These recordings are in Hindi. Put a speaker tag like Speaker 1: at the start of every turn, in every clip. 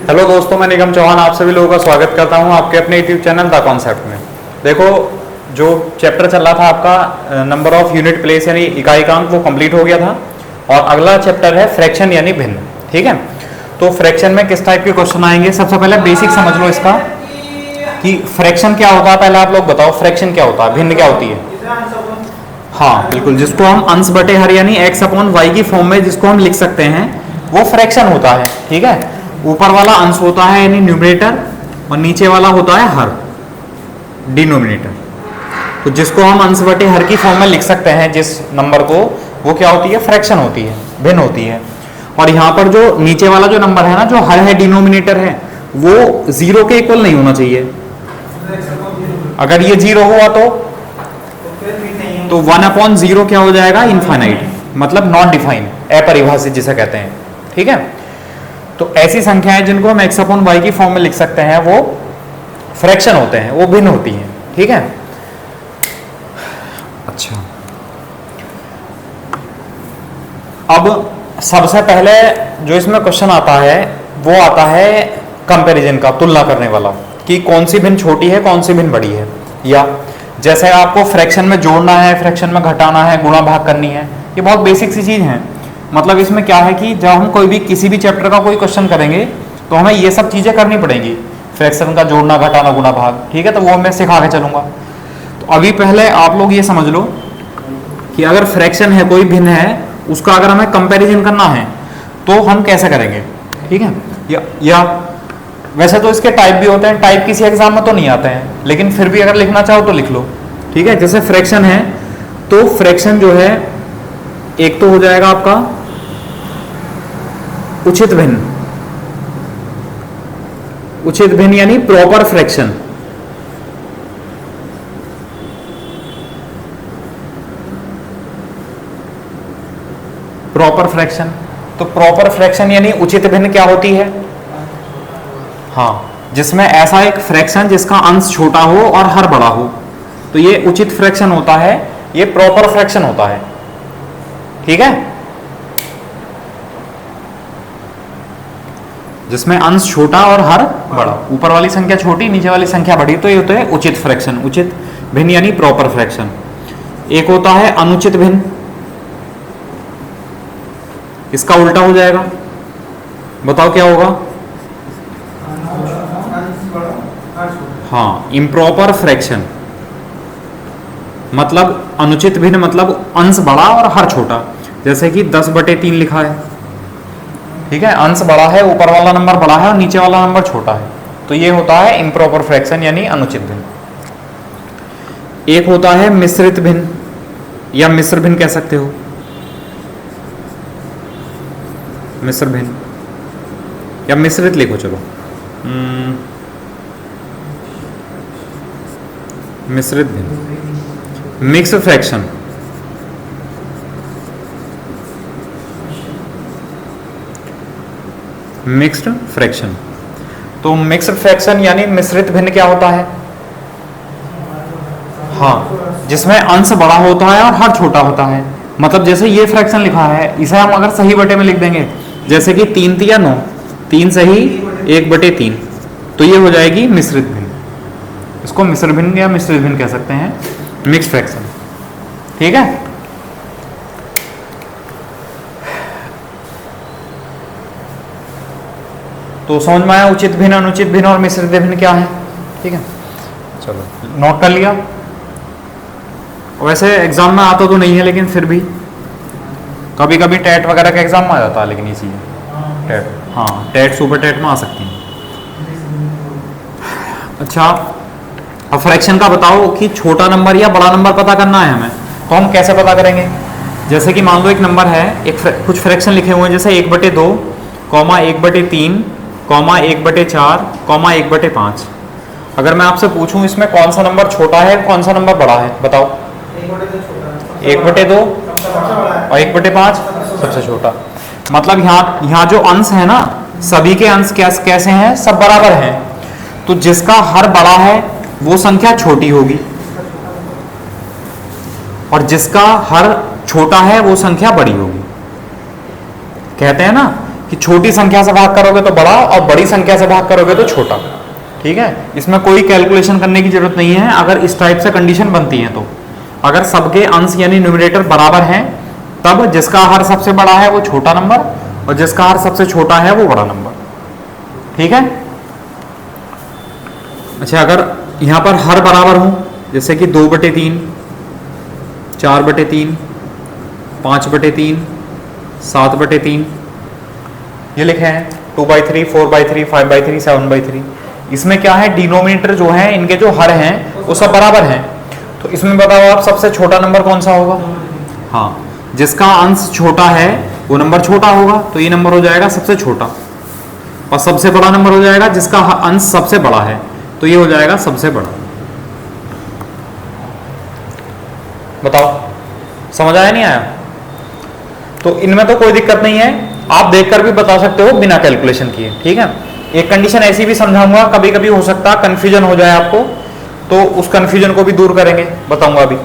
Speaker 1: हेलो दोस्तों, मैं निगम चौहान आप सभी लोगों का स्वागत करता हूं आपके अपने यूट्यूब चैनल द कॉन्सेप्ट में। देखो, जो चैप्टर चल रहा था आपका नंबर ऑफ यूनिट प्लेस यानी इकाइकांक, वो कंप्लीट हो गया था और अगला चैप्टर है फ्रैक्शन यानी भिन्न। ठीक है, तो फ्रैक्शन में किस टाइप के क्वेश्चन आएंगे, सबसे पहले बेसिक समझ लो इसका कि फ्रैक्शन क्या होता है। पहले आप लोग बताओ फ्रैक्शन क्या होता है, भिन्न क्या होती है। हाँ बिल्कुल, जिसको हम अंश बटे हर यानी एक्स अपॉन वाई की फॉर्म में जिसको हम लिख सकते हैं वो फ्रैक्शन होता है। ठीक है, ऊपर वाला अंश होता है यानी न्यूमरेटर और नीचे वाला होता है हर, डिनोमिनेटर। तो जिसको हम अंश बटे हर की फॉर्म में लिख सकते हैं जिस नंबर को, वो क्या होती है, फ्रैक्शन होती है, भिन्न होती है। और यहाँ पर जो नीचे वाला जो नंबर है ना, जो हर है, डिनोमिनेटर है, वो जीरो के इक्वल नहीं होना चाहिए। अगर ये जीरो हुआ तो 1/0 क्या हो जाएगा, इनफाइनाइट, मतलब नॉट डिफाइन, अपरिभाषित जिसे कहते हैं। ठीक है, तो ऐसी संख्याएं जिनको हम x अपॉन वाई की फॉर्म में लिख सकते हैं वो फ्रैक्शन होते हैं, वो भिन्न होती हैं। ठीक है, अच्छा, अब सबसे पहले जो इसमें क्वेश्चन आता है वो आता है कंपैरिजन का, तुलना करने वाला, कि कौन सी भिन्न छोटी है कौन सी भिन्न बड़ी है। या जैसे आपको फ्रैक्शन में जोड़ना है, फ्रैक्शन में घटाना है, गुणा भाग करनी है, ये बहुत बेसिक सी चीज है। मतलब इसमें क्या है कि जब हम कोई भी किसी भी चैप्टर का कोई क्वेश्चन करेंगे तो हमें ये सब चीजें करनी पड़ेंगी, फ्रैक्शन का जोड़ना, घटाना, गुणा भाग। ठीक है, तो वो मैं सिखा के चलूंगा। तो अभी पहले आप लोग ये समझ लो कि अगर फ्रैक्शन है, कोई भिन्न है, उसका अगर हमें कंपैरिजन करना है तो हम कैसे करेंगे। ठीक है, या वैसे तो इसके टाइप भी होते हैं, टाइप किसी एग्जाम में तो नहीं आते हैं, लेकिन फिर भी अगर लिखना चाहो तो लिख लो। ठीक है, जैसे फ्रैक्शन है तो फ्रैक्शन जो है एक तो हो जाएगा आपका उचित भिन्न, उचित भिन्न यानी प्रॉपर फ्रैक्शन। प्रॉपर फ्रैक्शन, तो प्रॉपर फ्रैक्शन यानी उचित भिन्न क्या होती है, हाँ, जिसमें ऐसा एक फ्रैक्शन जिसका अंश छोटा हो और हर बड़ा हो, तो ये उचित फ्रैक्शन होता है, ये प्रॉपर फ्रैक्शन होता है। ठीक है, जिसमें अंश छोटा और हर बड़ा, ऊपर वाली संख्या छोटी, नीचे वाली संख्या बड़ी, तो ये होता है उचित फ्रैक्शन, उचित भिन्न यानी प्रॉपर फ्रैक्शन। एक होता है अनुचित भिन्न, इसका उल्टा हो जाएगा, बताओ क्या होगा। हाँ, इम्प्रॉपर फ्रैक्शन, मतलब अनुचित भिन्न मतलब अंश बड़ा और हर छोटा, जैसे कि 10/3 लिखा है। ठीक है, अंश बड़ा है, ऊपर वाला नंबर बड़ा है और नीचे वाला नंबर छोटा है, तो ये होता है इम्प्रॉपर फ्रैक्शन यानी अनुचित भिन्न। एक होता है मिश्रित भिन्न या मिश्र भिन्न कह सकते हो, मिश्र भिन्न या मिश्रित लिखो, चलो मिश्रित भिन्न, मिक्स फ्रैक्शन, मिक्स्ड फ्रैक्शन। तो मिक्स्ड फ्रैक्शन यानी मिश्रित भिन्न क्या होता है, हाँ, जिसमें अंश बड़ा होता है और हर छोटा होता है। मतलब जैसे ये फ्रैक्शन लिखा है, इसे हम अगर सही बटे में लिख देंगे, जैसे कि 3 या 9, 3 सही 1/3, तो ये हो जाएगी मिश्रित भिन्न। इसको मिश्र भिन्न या मिश्रित भिन्न कह सकते हैं, मिक्स फ्रैक्शन। ठीक है, तो समझ में आया उचित भिन्न, अनुचित भिन्न और मिश्रित भिन्न क्या है। ठीक है, चलो नोट कर लिया। वैसे एग्जाम में आता तो नहीं है, लेकिन फिर भी कभी कभी टेट वगैरह का एग्जाम में आ जाता है, लेकिन इसी टेट, हाँ, टेट सुपर टेट में आ सकती है। अच्छा, अब फ्रैक्शन का बताओ कि छोटा नंबर या बड़ा नंबर पता करना है हमें, तो हम कैसे पता करेंगे। जैसे कि मान लो एक नंबर है, कुछ फ्रैक्शन लिखे हुए हैं, जैसे 1/2, 1/3, 1/4, 1/5। अगर मैं आपसे पूछूं इसमें कौन सा नंबर छोटा है कौन सा नंबर बड़ा है, बताओ। 1/2 और 1/5 सबसे छोटा। मतलब यहाँ जो अंश है ना, सभी के अंश कैसे हैं, सब बराबर हैं, तो जिसका हर बड़ा है वो संख्या छोटी होगी और जिसका हर छोटा है वो संख्या बड़ी होगी। कहते हैं ना कि छोटी संख्या से भाग करोगे तो बड़ा और बड़ी संख्या से भाग करोगे तो छोटा। ठीक है, इसमें कोई कैलकुलेशन करने की जरूरत नहीं है अगर इस टाइप से कंडीशन बनती है तो। अगर सबके अंश यानी न्यूमरेटर बराबर हैं तब जिसका हर सबसे बड़ा है वो छोटा नंबर और जिसका हर सबसे छोटा है वो बड़ा नंबर। ठीक है। अच्छा, अगर यहां पर हर बराबर हो जैसे कि 2/3, 4/3, 5/3, 7/3 ये लिखे हैं, 2/3, 4/3, 5/3, 7/3। इसमें क्या है, डिनोमिनेटर जो है इनके जो हर हैं वो सब बराबर हैं। तो इसमें बताओ आप सबसे छोटा नंबर कौन सा होगा? हाँ, जिसका अंश छोटा है वो नंबर छोटा होगा, तो ये नंबर हो जाएगा सबसे छोटा। और सबसे बड़ा नंबर हो जाएगा जिसका अंश सबसे बड़ा है, तो ये हो जाएगा सबसे बड़ा। बताओ समझ आया नहीं आया? तो इनमें तो कोई दिक्कत नहीं है, आप देखकर भी बता सकते हो बिना कैलकुलेशन किए। ठीक है, एक कंडीशन ऐसी भी समझाऊंगा, कभी कभी हो सकता है कंफ्यूजन हो जाए आपको, तो उस कंफ्यूजन को भी दूर करेंगे, बताऊंगा अभी।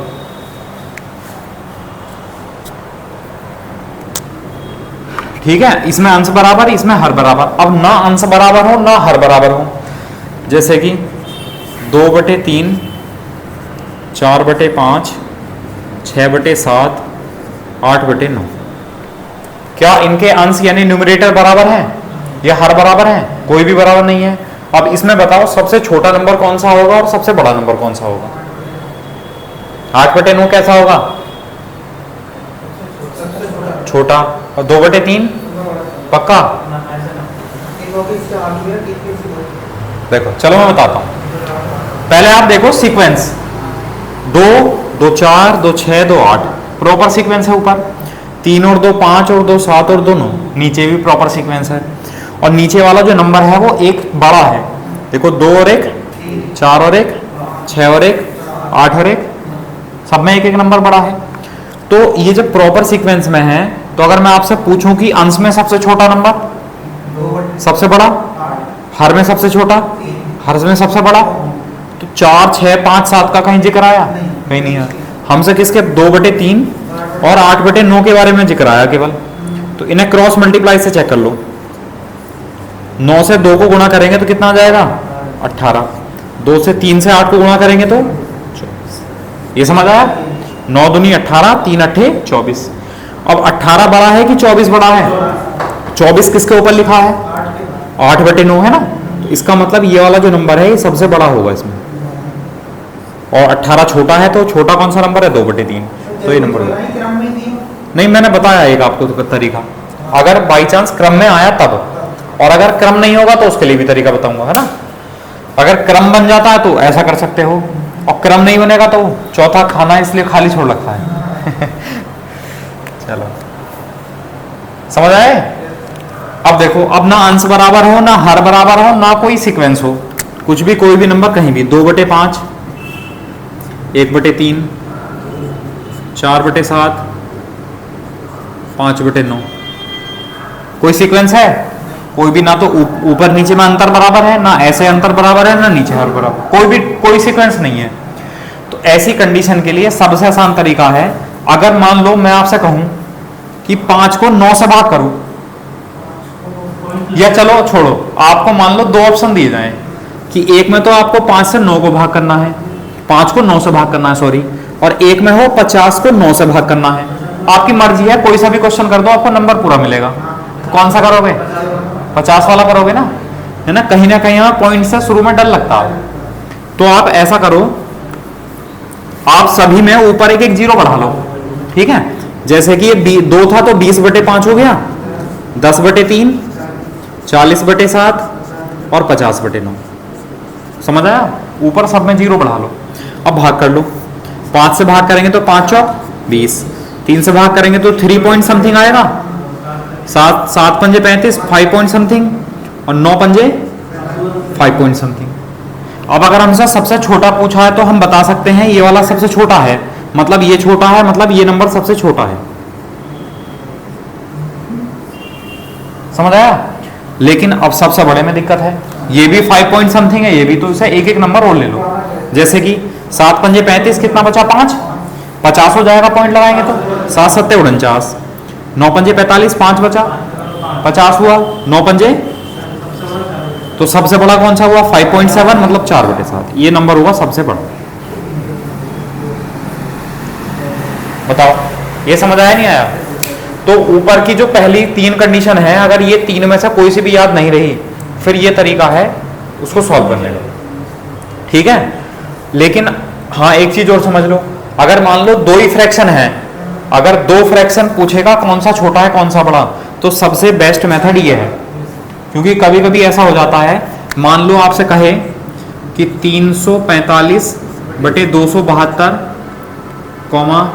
Speaker 1: ठीक है, इसमें अंश बराबर, इसमें हर बराबर। अब ना अंश बराबर हो ना हर बराबर हो, जैसे कि 2/3, 4/5, 6/7, 8/9। क्या इनके अंश यानी न्यूमरेटर बराबर हैं या हर बराबर हैं? कोई भी बराबर नहीं है। अब इसमें बताओ सबसे छोटा नंबर कौन सा होगा और सबसे बड़ा नंबर कौन सा होगा? 8/9 कैसा होगा? छोटा। और 2/3 पक्का? देखो चलो मैं बताता हूं, पहले आप देखो सीक्वेंस, 2, 2, 4, 2, 6, 2, 8 प्रॉपर सीक्वेंस है। ऊपर 3 और 2 5 और 2 7 और 2 9, नीचे भी प्रॉपर सीक्वेंस है। और नीचे वाला जो नंबर है वो एक बड़ा है, देखो 2 और 1, 4 और 1, 6 और 1, 8 और 1, सब में एक एक नंबर बड़ा है। तो ये जब प्रॉपर सीक्वेंस में है, तो अगर मैं आपसे पूछूं कि अंश में सबसे छोटा नंबर, सबसे बड़ा, हर में सबसे छोटा, हर में सबसे बड़ा, तो 4, 6, 5, 7 का कहीं जिक्र आया? कहीं नहीं आया। हमसे किसके 2/3 और 8/9 के बारे में जिक्र आया केवल। तो इन्हें क्रॉस मल्टीप्लाई से चेक कर लो, 9 से 2 को गुणा करेंगे तो कितना आ जाएगा? 18। 2 से 3 से 8 को गुणा करेंगे तो 24। ये समझ आया? 9 दूनी 18, 3 अट्ठे 24। अब 18 बड़ा है कि 24 बड़ा है? 24 किसके ऊपर लिखा है? 8/9 है ना, तो इसका मतलब ये वाला जो नंबर है ये सबसे बड़ा होगा इसमें। और 18 छोटा है, तो छोटा कौन सा नंबर है? 2/3, तो ये नंबर होगा। नहीं, मैंने बताया एक आपको तरीका, अगर बाई चांस क्रम में आया तब, और अगर क्रम नहीं होगा तो उसके लिए भी तरीका बताऊंगा, है ना। अगर क्रम बन जाता है तो ऐसा कर सकते हो, और क्रम नहीं बनेगा तो चौथा खाना इसलिए खाली छोड़ रखा है। चलो समझ आए? अब देखो, अब ना अंश बराबर हो ना हर बराबर हो ना कोई सीक्वेंस हो, कुछ भी कोई भी नंबर कहीं भी, 2/5, 1/3, 4/7, 5/9, कोई सीक्वेंस है? कोई भी ना, तो ऊपर नीचे में अंतर बराबर है, ना ऐसे अंतर बराबर है, ना नीचे हर बराबर, कोई सीक्वेंस नहीं है। तो ऐसी कंडीशन के लिए सबसे आसान तरीका है, अगर मान लो मैं आपसे कहूं कि 5 को 9 से भाग करो, या चलो छोड़ो, आपको मान लो 2 ऑप्शन दिए जाएं कि एक में तो आपको 5 से 9 को भाग करना है, 5 को 9 से भाग करना है सॉरी, और एक में हो 50 को 9 से भाग करना है। आपकी मर्जी है, कोई सा भी क्वेश्चन कर दो, आपको नंबर पूरा मिलेगा। तो कौन सा करोगे? 50 वाला करोगे ना, है ना। कहीं ना कहीं पॉइंट से शुरू में डर लगता है, तो आप ऐसा करो, आप सभी में ऊपर एक एक जीरो बढ़ा लो। ठीक है, जैसे कि ये 2 था तो 20/5 हो गया, 10/3, 40/7 और 50/9। समझ आया? ऊपर सब में जीरो बढ़ा लो। अब भाग कर लो, 5 से भाग करेंगे तो 5 चौक 20, 3 से भाग करेंगे तो 3 पॉइंट समथिंग आएगा, 7 पंजे 35, 5 पॉइंट समथिंग, और 9 पंजे 5 पॉइंट समथिंग। अब अगर हमसे सबसे छोटा पूछा है तो हम बता सकते हैं ये वाला सबसे छोटा है, मतलब ये छोटा है, मतलब ये नंबर सबसे छोटा है। समझ आया? लेकिन अब सबसे बड़े में दिक्कत है, ये भी 5 पॉइंट समथिंग है, ये भी, तो इसे एक एक नंबर और ले लो। जैसे कि 7 पंजे 35, कितना बचा? 5, 50 हो जाएगा पॉइंट लगाएंगे तो, 7 7 49, 9 पंजे 45, 5 बचा, 50 हुआ, 9 पंजे, तो सबसे बड़ा कौन सा हुआ 5.7 मतलब 4/7, ये नंबर हुआ सबसे बड़ा। बताओ ये समझ आया नहीं आया? तो ऊपर की जो पहली 3 कंडीशन है, अगर ये 3 में से कोई सी भी याद नहीं रही, फिर ये तरीका है उसको सॉल्व करने का, ठीक है। लेकिन हाँ एक चीज और समझ लो, अगर मान लो 2 ही फ्रैक्शन है, अगर 2 फ्रैक्शन पूछेगा कौन सा छोटा है कौन सा बड़ा, तो सबसे बेस्ट मेथड ये है। क्योंकि कभी कभी ऐसा हो जाता है, मान लो आपसे कहे कि 345/272 कॉमा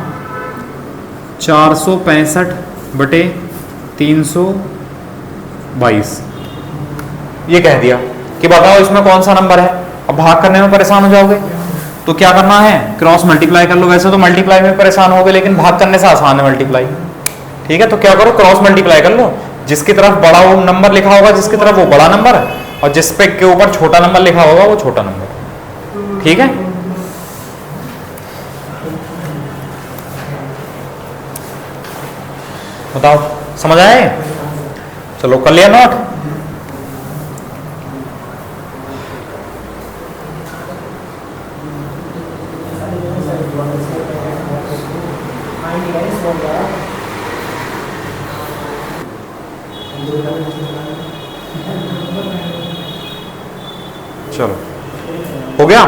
Speaker 1: 465/322, ये कह दिया कि बताओ इसमें कौन सा नंबर है। अब भाग करने में परेशान हो जाओगे, तो क्या करना है, क्रॉस मल्टीप्लाई कर लो। वैसे तो मल्टीप्लाई में परेशान होगे, लेकिन भाग करने से आसान है मल्टीप्लाई, ठीक है। तो क्या करो, क्रॉस मल्टीप्लाई कर लो, जिसकी तरफ बड़ा वो नंबर लिखा होगा जिसकी तरफ वो बड़ा नंबर है, और जिस पे के ऊपर छोटा नंबर लिखा होगा वो छोटा नंबर, ठीक है। बताओ समझ आए? चलो कर लिया नोट। चलो हो गया।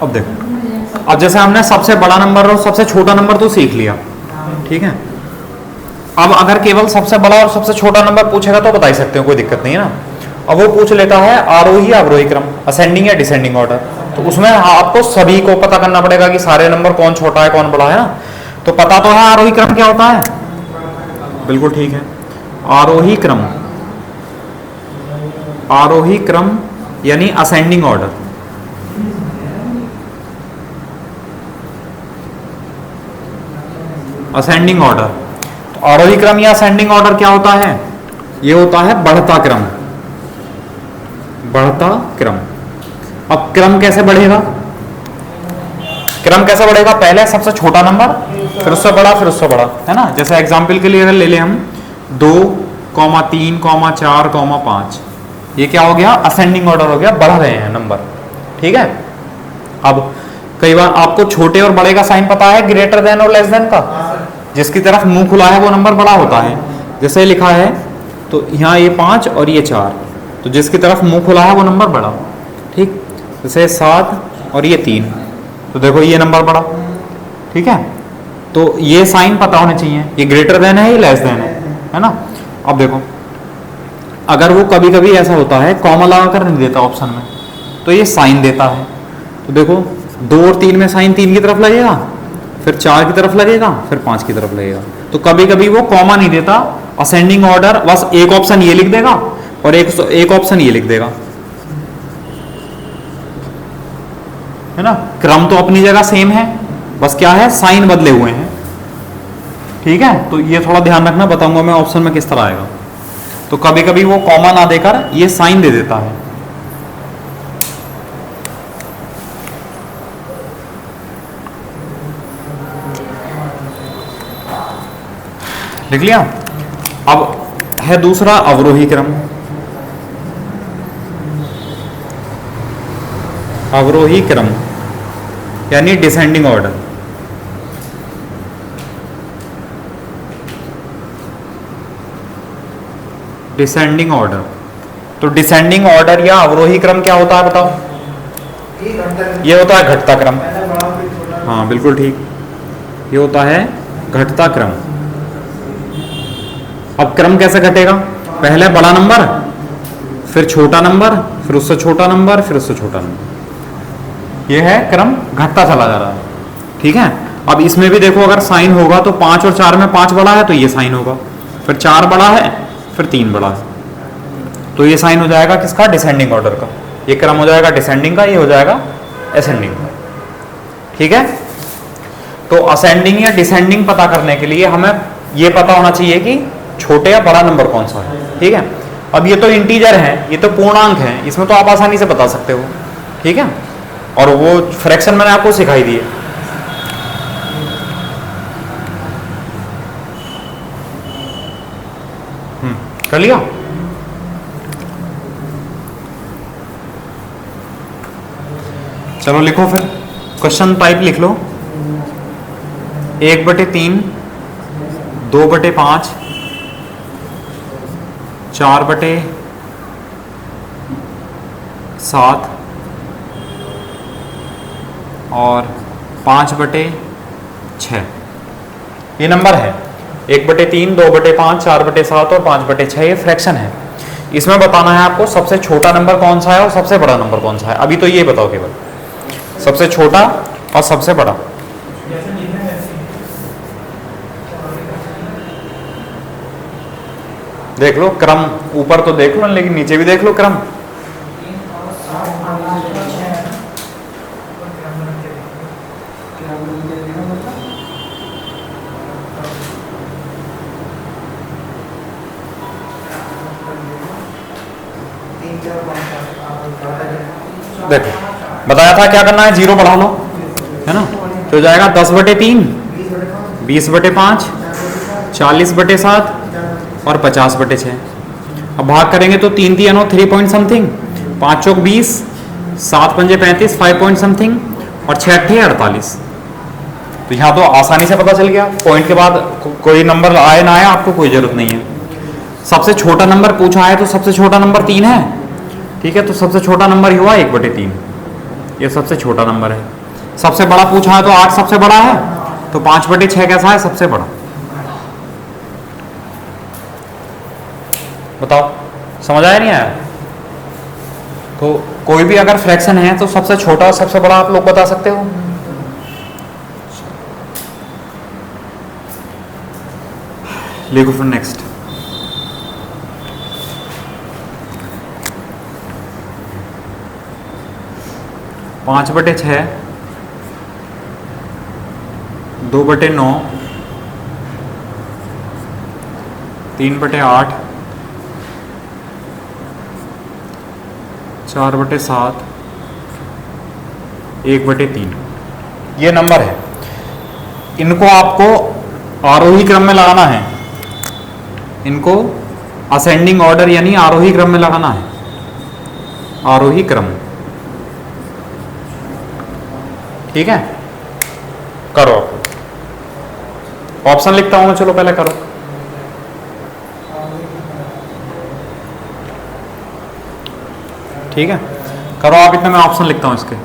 Speaker 1: अब देखो, अब जैसे हमने सबसे बड़ा नंबर और सबसे छोटा नंबर तो सीख लिया, ठीक है। अब अगर केवल सबसे बड़ा और सबसे छोटा नंबर पूछेगा तो बता ही सकते हो, कोई दिक्कत नहीं है ना। अब वो पूछ लेता है आरोही अवरोही क्रम, असेंडिंग या डिसेंडिंग ऑर्डर, तो उसमें आपको सभी को पता करना पड़ेगा कि सारे नंबर कौन छोटा है कौन बड़ा है ना। तो पता तो है आरोही क्रम क्या होता है, बिल्कुल ठीक है। आरोही क्रम, आरोही क्रम यानी असेंडिंग ऑर्डर, असेंडिंग ऑर्डर। तो आरोही क्रम या असेंडिंग ऑर्डर क्या होता है, ये होता है बढ़ता क्रम, बढ़ता क्रम। अब क्रम कैसे बढ़ेगा, क्रम कैसे बढ़ेगा, पहले सबसे छोटा नंबर, फिर उससे बड़ा, फिर उससे बड़ा, है ना। जैसे एग्जांपल के लिए अगर ले लें हम 2, 3, 4, 5, ये क्या हो गया, असेंडिंग ऑर्डर हो गया, बढ़ रहे हैं नंबर, ठीक है। अब कई बार आपको छोटे और बड़े का साइन पता है, ग्रेटर देन और लेस देन का, जिसकी तरफ मुंह खुला है वो नंबर बड़ा होता है। जैसे लिखा है तो यहाँ ये 5 और ये 4, तो जिसकी तरफ मुंह खुला है वो नंबर बड़ा, ठीक। जैसे 7 और ये 3, तो देखो ये नंबर बड़ा, ठीक है। तो ये साइन पता होने चाहिए, ये ग्रेटर देन है ये लेस देन है ना। अब देखो अगर वो कभी कभी ऐसा होता है कॉमा लगा कर नहीं देता ऑप्शन में, तो ये साइन देता है। तो देखो 2 और 3 में साइन 3 की तरफ लगेगा, फिर 4 की तरफ लगेगा, फिर 5 की तरफ लगेगा। तो कभी कभी वो कॉमा नहीं देता, असेंडिंग ऑर्डर बस एक ऑप्शन ये लिख देगा और एक ऑप्शन ये लिख देगा, है ना। क्रम तो अपनी जगह सेम है, बस क्या है साइन बदले हुए हैं, ठीक है। तो ये थोड़ा ध्यान रखना, बताऊंगा मैं ऑप्शन में किस तरह आएगा। तो कभी कभी वो कॉमा ना देकर ये साइन दे देता है। लिख लिया। अब है दूसरा अवरोही क्रम, अवरोही क्रम यानी डिसेंडिंग ऑर्डर। डिसेंडिंग ऑर्डर, तो डिसेंडिंग ऑर्डर या अवरोही क्रम क्या होता है बताओ? ये होता है घटता क्रम, हाँ बिल्कुल ठीक, ये होता है घटता क्रम। अब क्रम कैसे घटेगा, पहले बड़ा नंबर, फिर छोटा नंबर, फिर उससे छोटा नंबर, फिर उससे छोटा नंबर, ये है क्रम घटता चला जा रहा है, ठीक है। अब इसमें भी देखो अगर साइन होगा तो 5 और 4 में 5 बड़ा है तो ये साइन होगा, फिर 4 बड़ा है, फिर 3 बड़ा है, तो ये साइन हो जाएगा किसका, डिसेंडिंग ऑर्डर का। ये क्रम हो जाएगा डिसेंडिंग का, ये हो जाएगा असेंडिंग का, ठीक है। तो असेंडिंग या डिसेंडिंग पता करने के लिए हमें ये पता होना चाहिए कि छोटे या बड़ा नंबर कौन सा है, ठीक है। अब ये तो इंटीजर है, ये तो पूर्णांक है, इसमें तो आप आसानी से बता सकते हो, ठीक है। और वो फ्रैक्शन मैंने आपको सिखाई दी है। कर लिया? चलो लिखो फिर, क्वेश्चन टाइप लिख लो। 1/3, 2/5, 4/7 और 5/6। ये नंबर है 1/3, 2/5, 4/7 और 5/6। ये फ्रैक्शन है। इसमें बताना है आपको सबसे छोटा नंबर कौन सा है और सबसे बड़ा नंबर कौन सा है। अभी तो ये बताओ केवल सबसे छोटा और सबसे बड़ा। देख लो क्रम, ऊपर तो देख लो लेकिन नीचे भी देख लो क्रम। देखो बताया था क्या करना है, 0 बढ़ा लो, है ना। तो हो जाएगा 10/3, 20/5, 40/7 और 50/6। अब भाग करेंगे तो 3 3 9 3 पॉइंट समथिंग, 5 चौक 20, 7 पंजे 35, 5 पॉइंट समथिंग और 6 अट्ठे 48। तो यहाँ तो आसानी से पता चल गया। पॉइंट के बाद कोई नंबर आए ना आए आपको कोई जरूरत नहीं है। सबसे छोटा नंबर पूछा है तो सबसे छोटा नंबर 3 है, ठीक है। तो सबसे छोटा नंबर ही हुआ 1/3, ये सबसे छोटा नंबर है। सबसे बड़ा पूछा है तो 8 सबसे बड़ा है, तो 5/6 कैसा है, सबसे बड़ा। बताओ समझ आया नहीं आया? तो कोई भी अगर फ्रैक्शन है तो सबसे छोटा और सबसे बड़ा आप लोग बता सकते हो। लिखो फिर नेक्स्ट। पाँच बटे 6, 2/9, 3/8, 4/7, 1/3। ये नंबर है। इनको आपको आरोही क्रम में लगाना है, इनको असेंडिंग ऑर्डर यानी आरोही क्रम में लगाना है, आरोही क्रम, ठीक है। करो, ऑप्शन लिखता हूं मैं, चलो पहले करो। ठीक है करो आप, इतना मैं ऑप्शन लिखता हूं इसके।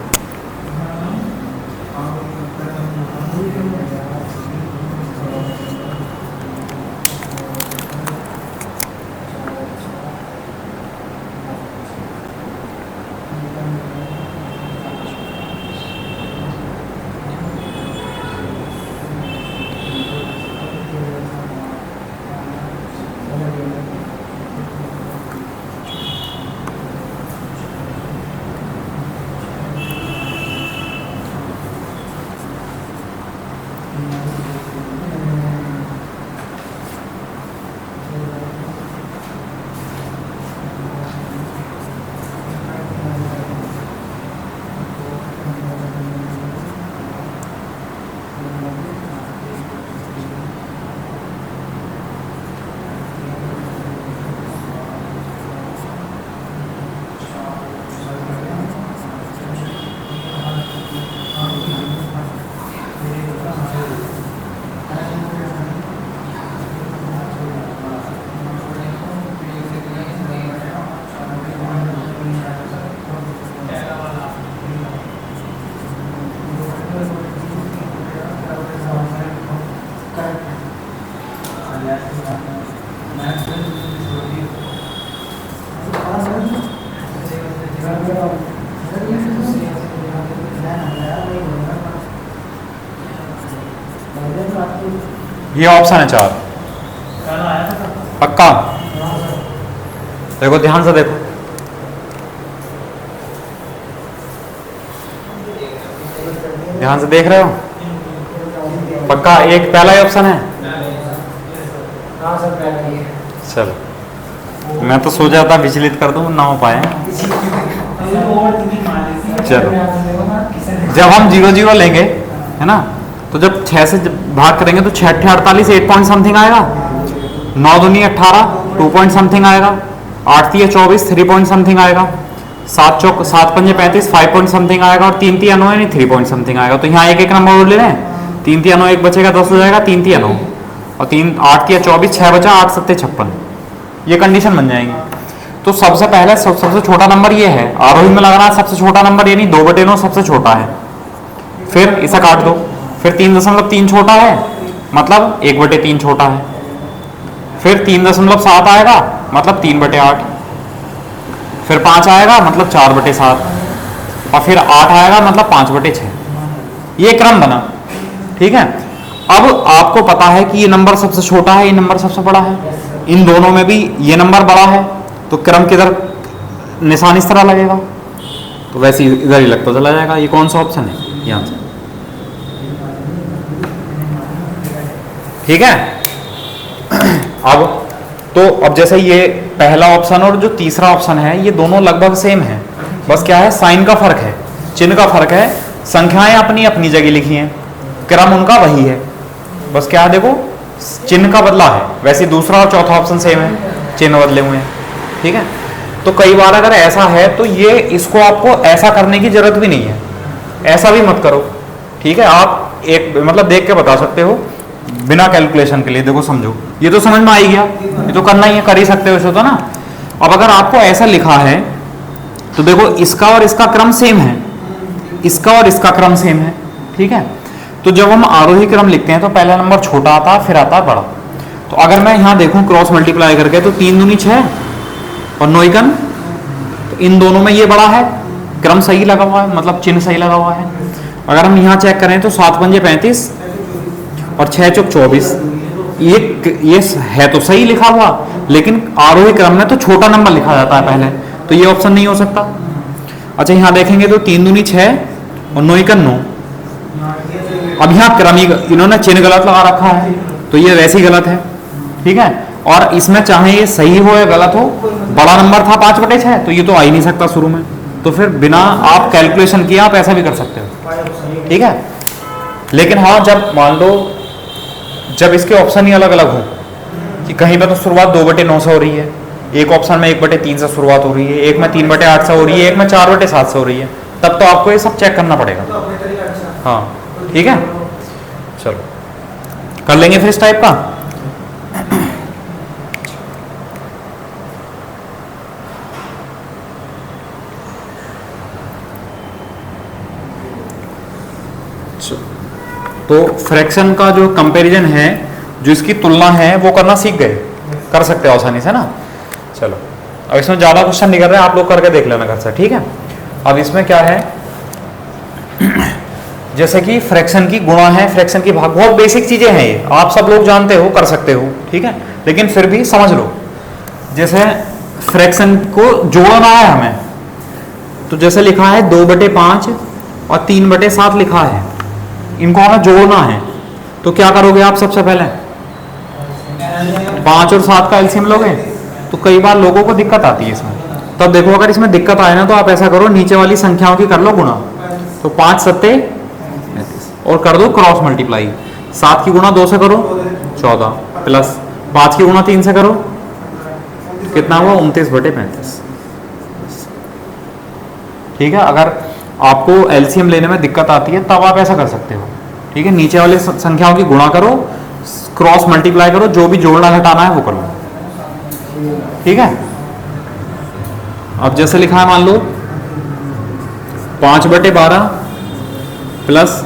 Speaker 1: ये ऑप्शन है 4 पक्का। देखो ध्यान से देखो, ध्यान से देख रहे हो, पक्का एक पहला ही ऑप्शन है। चलो मैं तो सोचा था विचलित कर दूं, ना हो पाए। चलो जब हम 0 0 लेंगे, है ना, तो जब 6 से भाग करेंगे तो 6 अट्ठे 48, 8 पॉइंट समथिंग आएगा। 9 दूनी 18, 2 पॉइंट समथिंग आएगा, 8 तिया 24 3 पॉइंट समथिंग आएगा, 7 पंजे 35 5 पॉइंट समथिंग आएगा, और 3 तिया 9 यानी 3 पॉइंट समथिंग आएगा। तो यहाँ एक एक नंबर और ले लें, 3 तिया 9 एक बचेगा 10 हो जाएगा, 3 तिया 9 और 8 तिया 24 6 बचा, 8 सत्ते 56, ये कंडीशन बन जाएंगी। तो सबसे पहले सबसे छोटा नंबर ये है, आरोही में लगाना है सबसे छोटा नंबर, यानी 2/9 सबसे छोटा है, फिर इसे काट दो, फिर 3.3 छोटा है मतलब 1/3 छोटा है, फिर 3.7 आएगा मतलब 3/8, फिर 5 आएगा मतलब 4/7, और फिर 8 आएगा मतलब 5/6। ये क्रम बना, ठीक है। अब आपको पता है कि ये नंबर सबसे छोटा है, ये नंबर सबसे बड़ा है, इन दोनों में भी ये नंबर बड़ा है, तो क्रम किधर निशान इस तरह लगेगा, तो वैसे इधर ही लगता चला जाएगा। ये कौन सा ऑप्शन है, यहां से, ठीक है। अब जैसे ये पहला ऑप्शन और जो तीसरा ऑप्शन है, ये दोनों लगभग सेम है, बस क्या है, साइन का फर्क है, चिन्ह का फर्क है, संख्याएं अपनी अपनी जगह लिखी हैं, क्रम उनका वही है, बस क्या है देखो चिन्ह का बदला है। वैसे दूसरा और चौथा ऑप्शन सेम है, चिन्ह बदले हुए हैं, ठीक है। तो कई बार अगर ऐसा है तो ये इसको आपको ऐसा करने की जरूरत भी नहीं है, ऐसा भी मत करो, ठीक है। आप एक मतलब देख के बता सकते हो बिना कैलकुलेशन के लिए, देखो समझो, ये तो समझ में आ ही गया, ये तो करना ही है, कर ही सकते हो इसे तो ना। अब अगर आपको ऐसा लिखा है तो देखो इसका और इसका क्रम सेम है, इसका और इसका क्रम सेम है, ठीक है। तो जब हम आरोही क्रम लिखते हैं तो पहला नंबर छोटा आता है, फिर आता है बड़ा। तो अगर मैं यहां देखूं क्रॉस मल्टीप्लाई करके, तो 3 दूनी 6 और 9 एकन, तो इन दोनों में ये बड़ा है, क्रम सही लगा हुआ है, मतलब चिन्ह सही लगा हुआ है। अगर हम यहाँ चेक करें तो 7 पंजे 35 और 6 चौक 24, ये है तो सही लिखा हुआ, लेकिन आरोही क्रम में तो छोटा नंबर लिखा जाता है पहले, तो ये ऑप्शन नहीं हो सकता। अच्छा यहाँ देखेंगे तो 3 दूनी 6 और 9 एकन 9, अब यहाँ क्रम इन्होंने चिन्ह गलत लगा रखा है, तो ये वैसे ही गलत है, ठीक है। और इसमें चाहे ये सही हो या गलत हो, बड़ा नंबर था 5/6, तो ये तो आ ही नहीं सकता शुरू में, तो फिर बिना आप कैलकुलेशन किए आप ऐसा भी कर सकते हो, ठीक है। लेकिन हाँ, जब मान लो जब इसके ऑप्शन ही अलग अलग हो, कि कहीं पर तो शुरुआत 2/9 से हो रही है, एक ऑप्शन में 1/3 से शुरुआत हो रही है, एक में 3/8 से हो रही है, एक में 4/7 से हो रही है, तब तो आपको ये सब चेक करना पड़ेगा, हाँ, ठीक है। चलो कर लेंगे फिर इस टाइप का। तो फ्रैक्शन का जो कंपैरिजन है, जो इसकी तुलना है, वो करना सीख गए, कर सकते हो आसानी से ना। चलो अब इसमें ज़्यादा क्वेश्चन नहीं कर रहे, आप लोग करके देख लेना घर से, ठीक है। अब इसमें क्या है, जैसे कि फ्रैक्शन की गुणा है, फ्रैक्शन की भाग, बहुत बेसिक चीज़ें हैं ये, आप सब लोग जानते हो, कर सकते हो, ठीक है, लेकिन फिर भी समझ लो। जैसे फ्रैक्शन को जोड़ना है हमें, तो जैसे लिखा है 2/5 और 3/7 लिखा है, इनको हमें जोड़ना है, तो क्या करोगे आप, सबसे पहले 5 और 7 का एलसीएम लोगे, तो कई बार लोगों को दिक्कत आती है इसमें। तब देखो अगर इसमें दिक्कत आए ना, तो आप ऐसा करो, नीचे वाली संख्याओं की कर लो गुणा, तो 5 सत्ते 35, और कर दो क्रॉस मल्टीप्लाई, 7 की गुणा 2 से करो 14, प्लस 5 की गुणा 3 से करो, कितना हुआ 29/35, ठीक है। अगर आपको एलसीएम लेने में दिक्कत आती है तब आप ऐसा कर सकते हो, ठीक है। नीचे वाले संख्याओं की गुणा करो, क्रॉस मल्टीप्लाई करो, जो भी जोड़ना घटाना है वो कर लो, ठीक है। अब जैसे लिखा है, मान लो 5/12 प्लस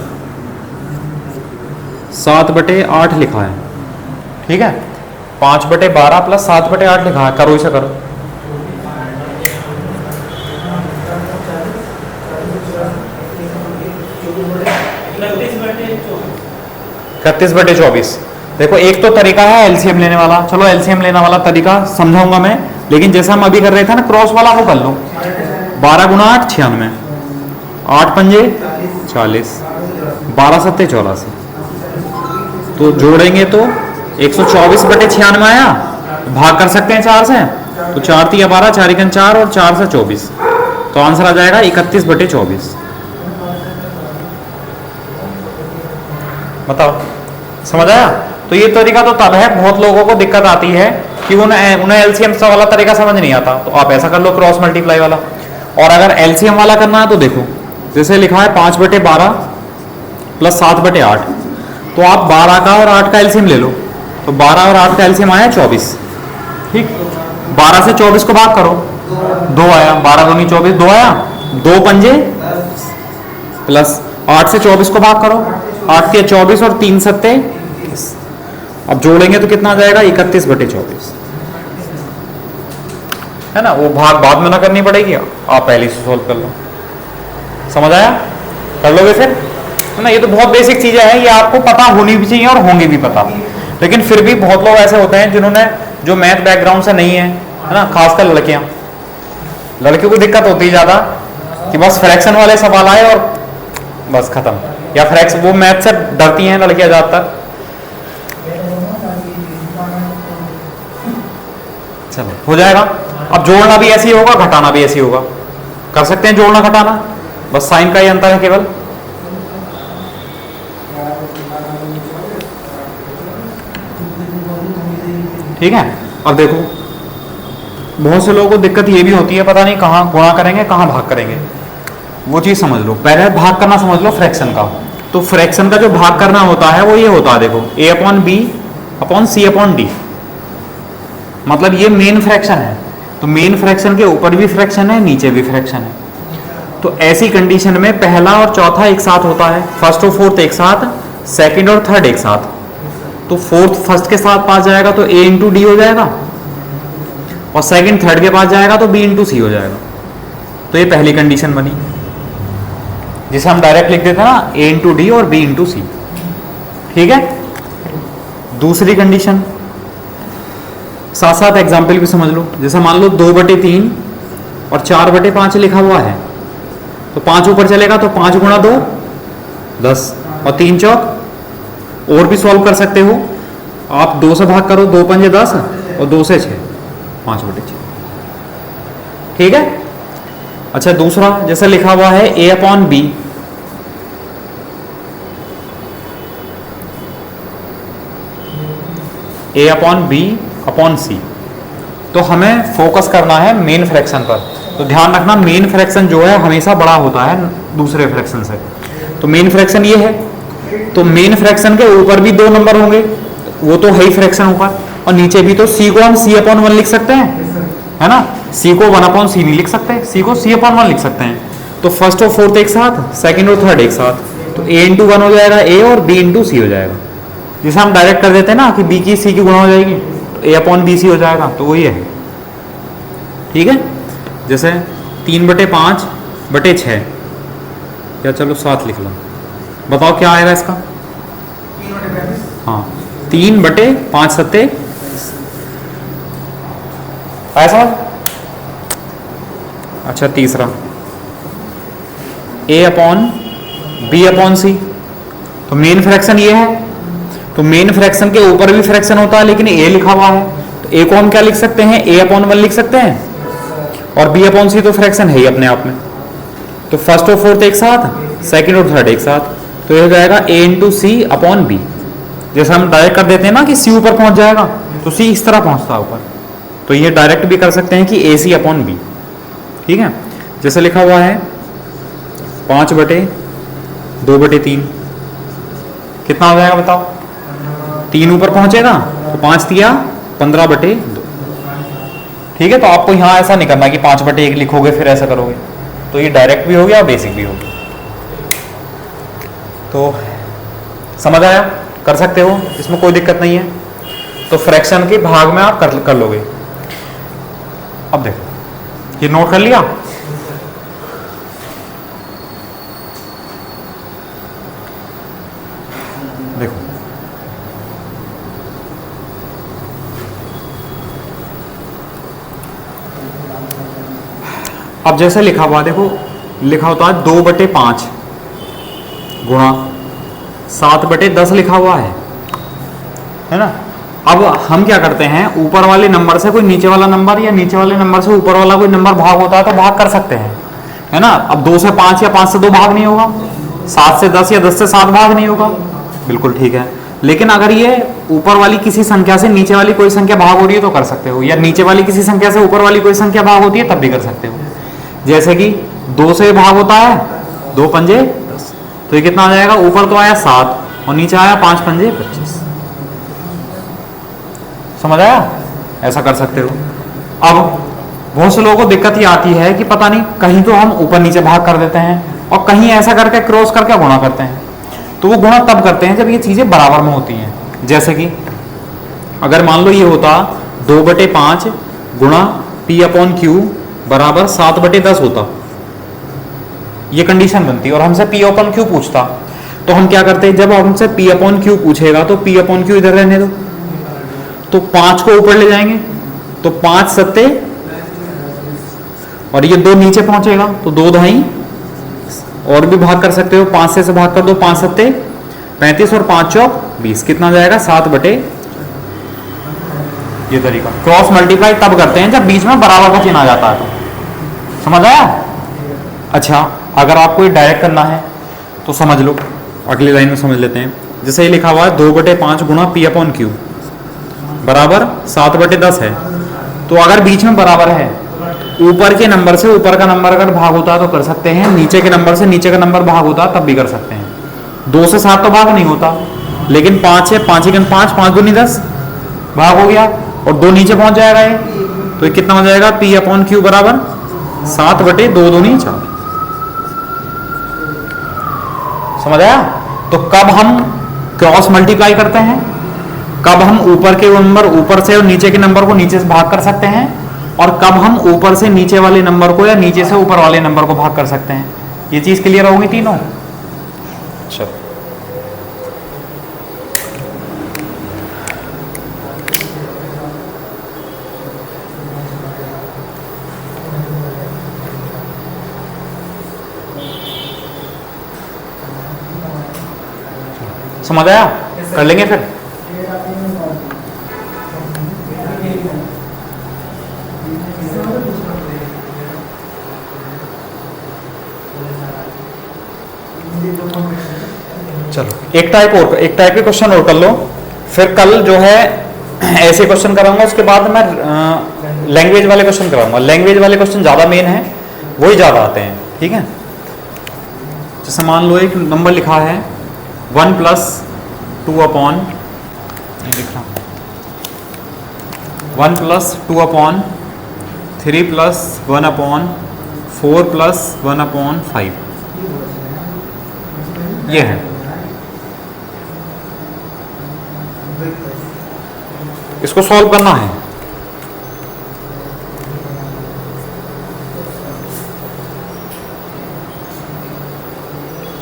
Speaker 1: 7/8 लिखा है, ठीक है। 5/12 प्लस 7/8 लिखा है, करो इसे करो, 31/24। देखो एक तो तरीका है एलसीएम लेने वाला, चलो एलसीएम लेने वाला तरीका समझाऊंगा मैं, लेकिन जैसा हम अभी कर रहे थे ना क्रॉस वाला, वो कर लो। 12 गुणा 8 96, 8 पंजे 40, 12 सत्ते 84, तो जोड़ेंगे तो 124/96 आया, भाग कर सकते हैं 4 से, तो 4 तिया 12, 4 एकन 4 और 4 से 24, तो आंसर आ जाएगा 31/24। बताओ समझ आया। तो ये तरीका तो तब है, बहुत लोगों को दिक्कत आती है कि उन्हें एलसीएम वाला तरीका समझ नहीं आता, तो आप ऐसा कर लो क्रॉस मल्टीप्लाई वाला। और अगर एलसीएम वाला करना है तो देखो, जैसे लिखा है 5/12 प्लस 7/8, तो आप 12 का और 8 का एलसीएम ले लो, तो 12 और 8 का एलसीएम आया 24। ठीक, 12 से 24 को भाग करो, 2 आया, 12 दूनी 24, 2 आया, 2 पंजे प्लस 8 से 24 को भाग करो, 8 के 24 और 3 सत्ते, अब जोड़ेंगे तो कितना आ जाएगा 31/24, है ना। वो भाग बाद में ना करनी पड़ेगी, आप पहले से सोल्व कर लो। समझ आया? कर लोगे फिर, है ना। ये तो बहुत बेसिक चीजें हैं, ये आपको पता होनी भी चाहिए और होंगी भी पता। लेकिन फिर भी बहुत लोग ऐसे होते हैं जिन्होंने जो मैथ बैकग्राउंड से नहीं है ना, खासकर लड़कियां, लड़कियों को दिक्कत होती है ज्यादा कि बस फ्रैक्शन वाले सवाल आए और बस खत्म, या फ्रैक्शन, वो मैथ से डरती हैं लड़कियां ज्यादातर। चलो हो जाएगा। अब जोड़ना भी ऐसे ही होगा, घटाना भी ऐसे ही होगा, कर सकते हैं जोड़ना घटाना, बस साइन का ही अंतर है केवल। ठीक है। अब देखो, बहुत से लोगों को दिक्कत ये भी होती है, पता नहीं कहाँ गुणा करेंगे कहाँ भाग करेंगे, वो चीज समझ लो। पहले भाग करना समझ लो फ्रैक्शन का। तो फ्रैक्शन का जो भाग करना होता है वो ये होता है, देखो a/b/c/d, मतलब ये मेन फ्रैक्शन है, तो मेन फ्रैक्शन के ऊपर भी फ्रैक्शन है, नीचे भी फ्रैक्शन है। तो ऐसी कंडीशन में पहला और चौथा एक साथ होता है, फर्स्ट और फोर्थ एक साथ, सेकंड और थर्ड एक साथ। तो फोर्थ फर्स्ट के साथ पास जाएगा तो a इंटू डी हो जाएगा, और सेकंड थर्ड के पास जाएगा तो b इंटू सी हो जाएगा। तो ये पहली कंडीशन बनी, जिसे हम डायरेक्ट लिख देते हैं ना, a इंटू डी और b इंटू सी। ठीक है। दूसरी कंडीशन, साथ साथ एग्जाम्पल भी समझ लो। जैसे मान लो 2/3 और 4/5 लिखा हुआ है, तो 5 ऊपर चलेगा तो 5 गुणा 2 10, और 3 चौक, और भी सॉल्व कर सकते हो आप, 2 से भाग करो, 2 पंजे 10 और 2 से 6, 5/6। ठीक है। अच्छा, दूसरा जैसे लिखा हुआ है a/b, a/b/c, तो हमें फोकस करना है मेन फ्रैक्शन पर। तो ध्यान रखना, मेन फ्रैक्शन जो है हमेशा बड़ा होता है दूसरे फ्रैक्शन से। तो मेन फ्रैक्शन ये है, तो मेन फ्रैक्शन के ऊपर भी 2 नंबर होंगे, वो तो है ही फ्रैक्शन ऊपर, और नीचे भी। तो c को हम c/1 लिख सकते हैं, है ना। c को 1/c नहीं लिख सकते, c को c/1 लिख सकते हैं। तो फर्स्ट और फोर्थ एक साथ, सेकंड और थर्ड एक साथ, तो a इंटू 1 हो जाएगा a, और b इंटू सी हो जाएगा। जिसे हम डायरेक्ट कर देते हैं ना कि b की c की गुणा हो जाएगी, तो a/bc हो जाएगा, तो वही है। ठीक है। जैसे 3/5/6, या चलो 7 लिख लो, बताओ क्या आएगा इसका। हाँ, 3/5 सत्ते आया समझ। अच्छा, तीसरा a/b/c, तो मेन फ्रैक्शन ये है, तो मेन फ्रैक्शन के ऊपर भी फ्रैक्शन होता है, लेकिन a लिखा हुआ है, तो a को हम क्या लिख सकते हैं, a/1 लिख सकते हैं, और b/c तो फ्रैक्शन है ही अपने आप में। तो फर्स्ट और फोर्थ एक साथ, सेकंड और थर्ड एक साथ, तो ये हो जाएगा a इंटू c/b। जैसे हम डायरेक्ट कर देते हैं ना कि c ऊपर पहुंच जाएगा, तो c इस तरह पहुंचता है ऊपर, तो ये डायरेक्ट भी कर सकते हैं कि ac/b। ठीक है। जैसे लिखा हुआ है 5/2/3, कितना हो जाएगा बताओ। 3 ऊपर पहुंचेगा तो 5 दिया 15/2। ठीक है। तो आपको यहाँ ऐसा नहीं करना कि 5/1 लिखोगे फिर ऐसा करोगे, तो ये डायरेक्ट भी हो गया और बेसिक भी हो गया। तो समझ आया, कर सकते हो, इसमें कोई दिक्कत नहीं है। तो फ्रैक्शन के भाग में आप कर लोगे। अब देखो, ये नोट कर लिया। देखो, अब जैसे लिखा हुआ, देखो लिखा होता है 2/5 गुणा 7/10 लिखा हुआ है ना। अब हम क्या करते हैं, ऊपर वाले नंबर से कोई नीचे वाला नंबर, या नीचे वाले नंबर से ऊपर वाला कोई नंबर भाग होता है तो भाग कर सकते हैं, है ना। अब 2 से 5 या 5 से 2 भाग नहीं होगा, 7 से 10 या 10 से 7 भाग नहीं होगा, बिल्कुल ठीक है। लेकिन अगर ये ऊपर वाली किसी संख्या से नीचे वाली कोई संख्या भाग हो रही है तो कर सकते हो, या नीचे वाली किसी संख्या से ऊपर वाली कोई संख्या भाग होती है तब भी कर सकते हो। जैसे कि 2 से भाग होता है 2 पंजे 10, तो ये कितना आ जाएगा, ऊपर तो आया 7 और नीचे आया 5 पंजे 25। समझ आया? ऐसा कर सकते हो। अब बहुत से लोगों को दिक्कत ये आती है कि पता नहीं कहीं तो हम ऊपर नीचे भाग कर देते हैं और कहीं ऐसा करके क्रॉस करके गुणा करते हैं। तो वो गुणा तब करते हैं जब ये चीजें बराबर में होती हैं। जैसे कि अगर मान लो ये होता 2/5 गुणा P/Q बराबर 7/10 होता, ये कंडीशन बनती और हमसे P/Q पूछता, तो हम क्या करते हैं, जब हमसे P/Q पूछेगा तो P/Q इधर रहने दो, तो 5 को ऊपर ले जाएंगे तो 5 सत्ते और ये 2 नीचे पहुंचेगा तो 2 ढाई, और भी भाग कर सकते हो, 5 से भाग कर दो, 5 सत्ते 35 और 5 चौक 20, कितना जाएगा 7/। ये तरीका क्रॉस मल्टीप्लाई तब करते हैं जब बीच में बराबर का चिन्ह आ जाता है। तो समझ आया? अच्छा, अगर आपको ये डायरेक्ट करना है तो समझ लो, अगली लाइन में समझ लेते हैं। जैसे ये लिखा हुआ है 2/5 गुणा P/Q बराबर 7/10 है, तो अगर बीच में बराबर है, ऊपर के नंबर से ऊपर का नंबर अगर भाग होता है तो कर सकते हैं, नीचे के नंबर से नीचे का नंबर भाग होता है तब भी कर सकते हैं। 2 से 7 तो भाग नहीं होता, लेकिन 5 है, 5 1 5, 5 दूनी 10 भाग हो गया और 2 नीचे पहुंच जाएगा ये, तो ये कितना हो जाएगा P/Q बराबर 7/2 दूनी 4। समझ आया? तो कब हम क्रॉस मल्टीप्लाई करते हैं, कब हम ऊपर के नंबर ऊपर से और नीचे के नंबर को नीचे से भाग कर सकते हैं, और कब हम ऊपर से नीचे वाले नंबर को या नीचे से ऊपर वाले नंबर को भाग कर सकते हैं। ये चीज क्लियर होगी तीनों? अच्छा, समझ आया? कर लेंगे फिर। चलो एक टाइप के क्वेश्चन और कर लो, फिर कल जो है ऐसे क्वेश्चन कराऊंगा, उसके बाद मैं लैंग्वेज वाले क्वेश्चन कराऊंगा। लैंग्वेज वाले क्वेश्चन ज़्यादा मेन है, वही ज़्यादा आते हैं। ठीक है, जैसे मान लो एक नंबर लिखा है 1 + 2 अपॉन, लिख रहा हूँ 1 + 2 अपॉन 3 + 1 अपॉन 4 + 1 अपॉन 5, ये है। इसको सॉल्व करना है।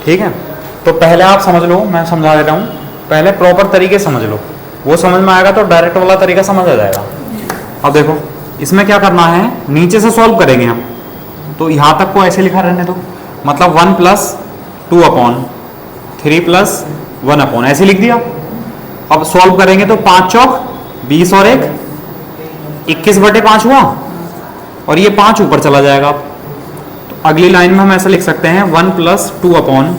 Speaker 1: ठीक है, तो पहले आप समझ लो, मैं समझा देता हूं, पहले प्रॉपर तरीके समझ लो, वो समझ में आएगा तो डायरेक्ट वाला तरीका समझ आ जाएगा। अब देखो इसमें क्या करना है, नीचे से सॉल्व करेंगे हम, तो यहां तक को ऐसे लिखा रहने दो, मतलब 1 + 2 अपॉन 3 + 1 अपॉन ऐसे लिख दिया। अब सॉल्व करेंगे तो 5 चौक 20 और 1 21/5 हुआ, और ये 5 ऊपर चला जाएगा। तो अगली लाइन में हम ऐसा लिख सकते हैं 1 + 2 अपॉन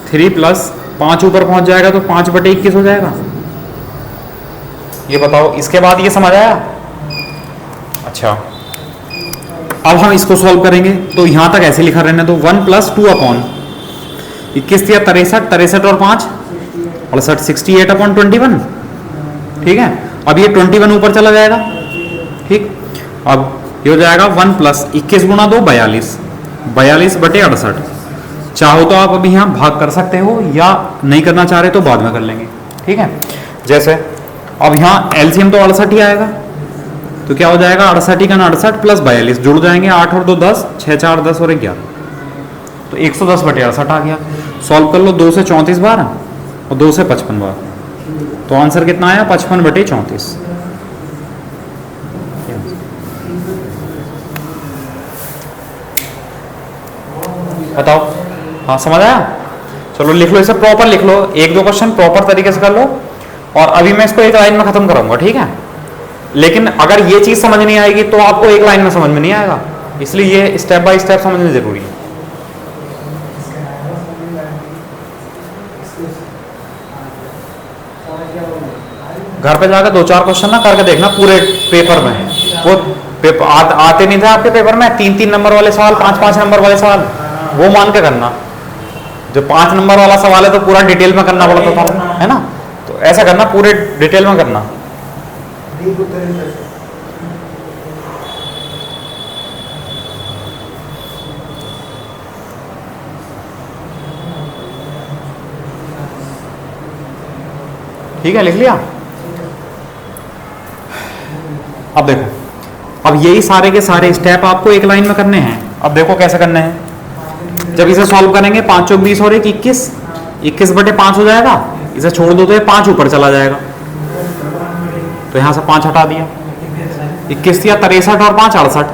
Speaker 1: 3 + 5 ऊपर पहुंच जाएगा तो 5/21 हो जाएगा। ये बताओ, इसके बाद ये समझ आया? अच्छा, अब हम इसको सॉल्व करेंगे तो यहां तक ऐसे लिखा रहने दो, 1 + 2 अपॉन 21 या 63, 63 और 5 68, 68/21। ठीक है, अब ये 21 ऊपर चला जाएगा। ठीक, अब ये हो जाएगा 1 + 21 × 2 42, 42/68। चाहो तो आप अभी यहाँ भाग कर सकते हो, या नहीं करना चाह रहे तो बाद में कर लेंगे। ठीक है, जैसे अब यहाँ एलसीएम तो 68 ही आएगा, तो क्या हो जाएगा 68 का 68 + 42 जुड़ जाएंगे, 8 और 2 10, 6 4 10 और 11, तो 110/68 आ गया। सॉल्व कर लो, 2 से 34 बार और 2 से 55 बार, तो आंसर कितना आया 55/34। बताओ, हाँ समझ आया? चलो लिख लो, इसे प्रॉपर लिख लो, 1-2 क्वेश्चन प्रॉपर तरीके से कर लो, और अभी मैं इसको एक लाइन में खत्म कराऊंगा। ठीक है, लेकिन अगर ये चीज समझ नहीं आएगी तो आपको एक लाइन में समझ में नहीं आएगा, इसलिए ये स्टेप बाय स्टेप समझना जरूरी है। घर पे जाकर 2-4 क्वेश्चन ना करके देखना पूरे पेपर में। वो पेपर आते नहीं थे आपके पेपर में 3-3 नंबर वाले सवाल, 5-5 नंबर वाले सवाल, वो मान के करना। जो 5 नंबर वाला सवाल है तो पूरा डिटेल में करना पड़ता था, है ना। तो ऐसा करना, पूरे डिटेल में करना। ठीक है, लिख लिया। अब देखो, अब यही सारे के सारे स्टेप आपको एक लाइन में करने हैं। अब देखो कैसे करने हैं। जब इसे सॉल्व करेंगे 5 चौक 20 और 1 21, 21/5 हो जाएगा। इसे छोड़ दो तो ये 5 ऊपर चला जाएगा, तो यहां से 5 हटा दिया। 21 या 63 और 5 68,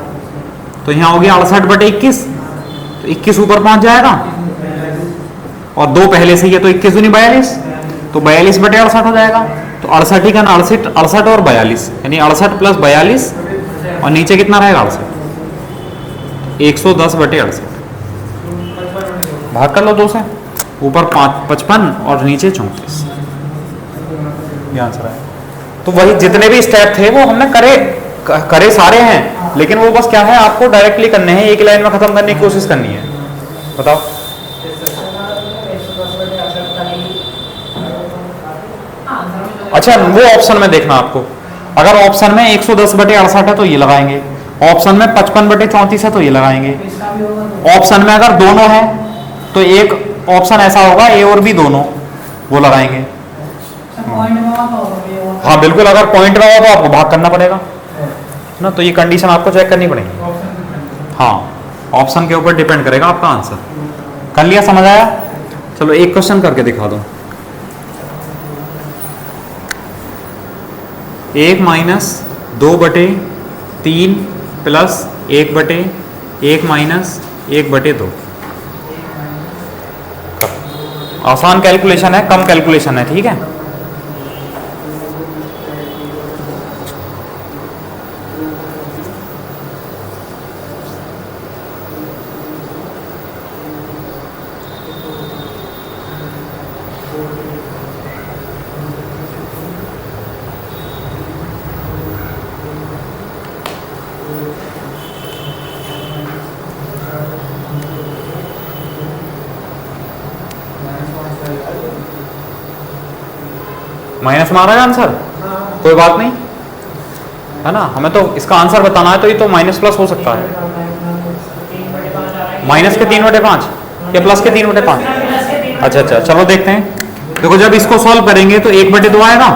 Speaker 1: तो यहां हो गया 68/21, तो 21 ऊपर पहुंच जाएगा। और 2 पहले से ही है तो 21 दूनी 42, तो 42/68 हो जाएगा। तो 68 का 68 और 42, यानी 68 + 42, और नीचे कितना रहेगा 68, 110/68। भाग कर लो 2 से, ऊपर 55 और नीचे 34, ये आंसर है। तो वही जितने भी स्टेप थे वो हमने करे सारे हैं, लेकिन वो बस क्या है, आपको डायरेक्टली करने हैं, एक लाइन में खत्म करने की कोशिश करनी है। बताओ। अच्छा, वो ऑप्शन में देखना आपको। अगर ऑप्शन में 110/68 है तो ये लगाएंगे, ऑप्शन में 55/34 है तो ये लगाएंगे। ऑप्शन में अगर दोनों है तो एक ऑप्शन ऐसा होगा ए और बी दोनों, वो लगाएंगे। हाँ बिल्कुल, अगर पॉइंट में हो तो आपको भाग करना पड़ेगा ना, तो ये कंडीशन आपको चेक करनी पड़ेगी। हाँ, ऑप्शन के ऊपर डिपेंड करेगा आपका आंसर। कर लिया, समझ आया? चलो एक क्वेश्चन करके दिखा दो। 1 - 2/3 + 1/1 - 1/2। आसान कैलकुलेशन है, कम कैलकुलेशन है, ठीक है। माइनस में आ रहा है आंसर, कोई बात नहीं, है ना। हमें तो इसका आंसर बताना है, तो ये तो माइनस प्लस हो सकता है। माइनस के 3/5 या प्लस के 3/5? अच्छा, चलो देखते हैं। देखो, जब इसको सॉल्व करेंगे तो 1/2 आएगा,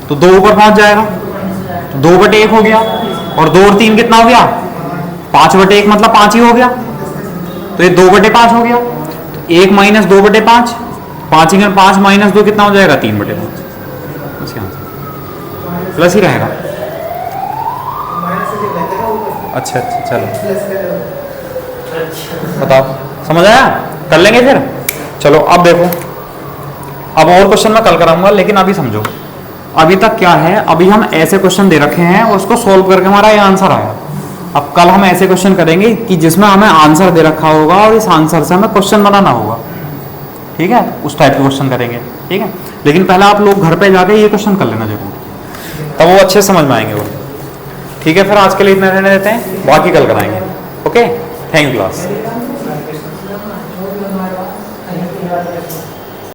Speaker 1: तो 2 ऊपर पहुंच जाएगा, तो 2/1 हो गया। और 2 और 3 कितना हो गया? 5/1, मतलब 5 ही हो गया, तो ये 2/5 हो गया। तो 1 - 2/5, 5 - 2 कितना हो जाएगा? 3/5। प्लस ही रहेगा। अच्छा, चलो बताओ, समझ आया? कर लेंगे फिर। चलो अब देखो, अब और क्वेश्चन मैं कल कराऊंगा, लेकिन अभी समझो। अभी तक क्या है, अभी हम ऐसे क्वेश्चन दे रखे हैं और उसको सोल्व करके हमारा ये आंसर आया। अब कल हम ऐसे क्वेश्चन करेंगे कि जिसमें हमें आंसर दे रखा होगा और इस आंसर से हमें क्वेश्चन बनाना होगा, ठीक है। उस टाइप के क्वेश्चन करेंगे, ठीक है। लेकिन पहले आप लोग घर पे जाके ये क्वेश्चन कर लेना जरूर, तब वो अच्छे समझ में आएंगे वो, ठीक है। फिर आज के लिए इतना रहने देते हैं, बाकी कल कराएंगे। Okay, thank you class.